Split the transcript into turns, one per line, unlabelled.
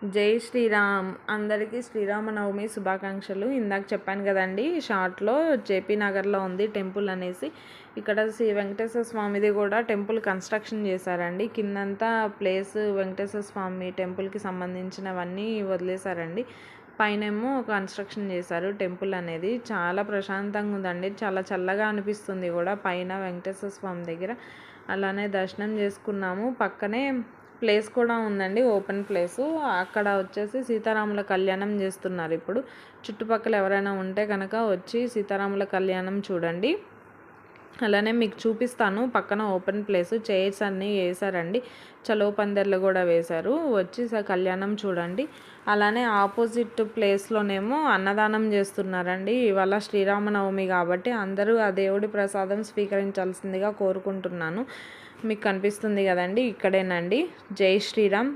జై శ్రీరామ్. అందరికీ శ్రీరామనవమి శుభాకాంక్షలు. ఇందాక చెప్పాను కదండి షార్ట్లో జేపీ నగర్లో ఉంది టెంపుల్ అనేసి. ఇక్కడ శ్రీ వెంకటేశ్వర స్వామిది కూడా టెంపుల్ కన్స్ట్రక్షన్ చేశారండి. కిందంతా ప్లేస్ వెంకటేశ్వర స్వామి టెంపుల్కి సంబంధించినవన్నీ వదిలేశారండి. పైనేమో కన్స్ట్రక్షన్ చేశారు. టెంపుల్ అనేది చాలా ప్రశాంతంగా ఉందండి. చాలా చల్లగా అనిపిస్తుంది కూడా పైన వెంకటేశ్వర స్వామి దగ్గర. అలానే దర్శనం చేసుకున్నాము. పక్కనే ప్లేస్ కూడా ఉందండి, ఓపెన్ ప్లేసు. అక్కడ వచ్చేసి సీతారాముల కళ్యాణం చేస్తున్నారు ఇప్పుడు. చుట్టుపక్కల ఎవరైనా ఉంటే కనుక వచ్చి సీతారాముల కళ్యాణం చూడండి. అలానే మీకు చూపిస్తాను. పక్కన ఓపెన్ ప్లేసు, చైర్స్ అన్నీ వేశారండి. చలో పందిర్లు కూడా వేశారు. వచ్చి కళ్యాణం చూడండి. అలానే ఆపోజిట్ ప్లేస్లోనేమో అన్నదానం చేస్తున్నారండి. ఇవాళ శ్రీరామనవమి కాబట్టి అందరూ ఆ దేవుడి ప్రసాదం స్వీకరించాల్సిందిగా కోరుకుంటున్నాను. మీకు కనిపిస్తుంది కదండి, ఇక్కడేనండి. జై శ్రీరామ్.